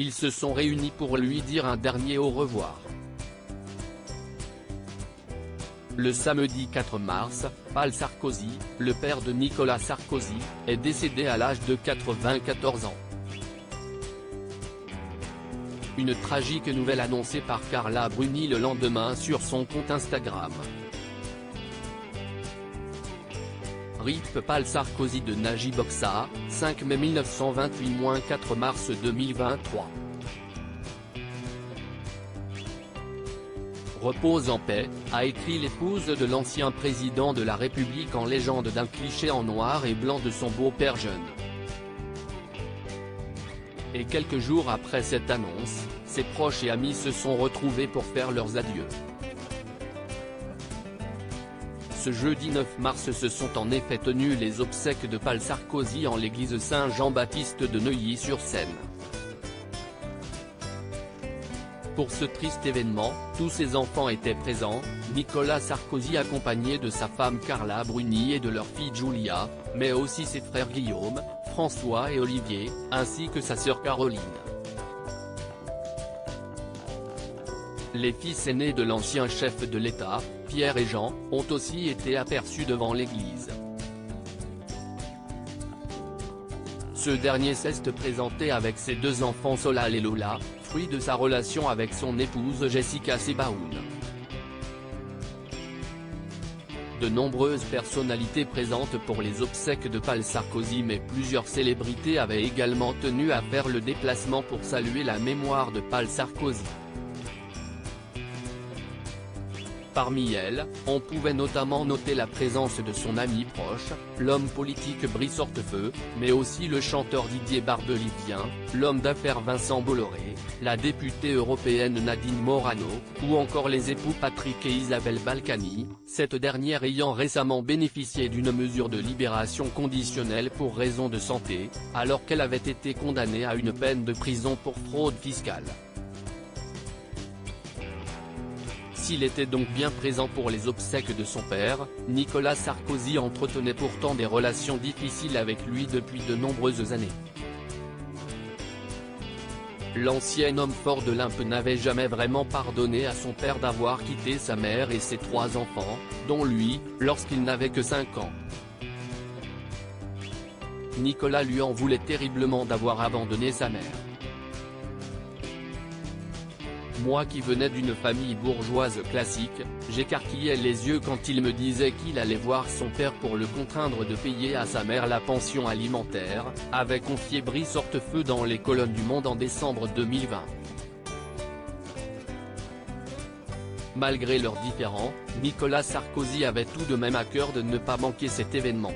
ils se sont réunis pour lui dire un dernier au revoir. Le samedi 4 mars, Paul Sarkozy, le père de Nicolas Sarkozy, est décédé à l'âge de 94 ans. Une tragique nouvelle annoncée par Carla Bruni le lendemain sur son compte Instagram. RIP Paul Sarkozy de Najib Oksa, 5 mai 1928-4 mars 2023. Repose en paix, a écrit l'épouse de l'ancien président de la République en légende d'un cliché en noir et blanc de son beau-père jeune. Et quelques jours après cette annonce, ses proches et amis se sont retrouvés pour faire leurs adieux. Ce jeudi 9 mars se sont en effet tenues les obsèques de Paul Sarkozy en l'église Saint-Jean-Baptiste de Neuilly-sur-Seine. Pour ce triste événement, tous ses enfants étaient présents, Nicolas Sarkozy accompagné de sa femme Carla Bruni et de leur fille Giulia, mais aussi ses frères Guillaume, François et Olivier, ainsi que sa sœur Caroline. Les fils aînés de l'ancien chef de l'État, Pierre et Jean, ont aussi été aperçus devant l'église. Ce dernier s'est présenté avec ses deux enfants Solal et Lola, fruit de sa relation avec son épouse Jessica Sebaoun. De nombreuses personnalités présentes pour les obsèques de Paul Sarkozy, mais plusieurs célébrités avaient également tenu à faire le déplacement pour saluer la mémoire de Paul Sarkozy. Parmi elles, on pouvait notamment noter la présence de son ami proche, l'homme politique Brice Hortefeux, mais aussi le chanteur Didier Barbelivien, l'homme d'affaires Vincent Bolloré, la députée européenne Nadine Morano, ou encore les époux Patrick et Isabelle Balkany, cette dernière ayant récemment bénéficié d'une mesure de libération conditionnelle pour raison de santé, alors qu'elle avait été condamnée à une peine de prison pour fraude fiscale. S'il était donc bien présent pour les obsèques de son père, Nicolas Sarkozy entretenait pourtant des relations difficiles avec lui depuis de nombreuses années. L'ancien homme fort de l'Olympe n'avait jamais vraiment pardonné à son père d'avoir quitté sa mère et ses 3 enfants, dont lui, lorsqu'il n'avait que 5 ans. Nicolas lui en voulait terriblement d'avoir abandonné sa mère. Moi qui venais d'une famille bourgeoise classique, j'écarquillais les yeux quand il me disait qu'il allait voir son père pour le contraindre de payer à sa mère la pension alimentaire, avait confié Brice Hortefeux dans les colonnes du Monde en décembre 2020. Malgré leurs différends, Nicolas Sarkozy avait tout de même à cœur de ne pas manquer cet événement.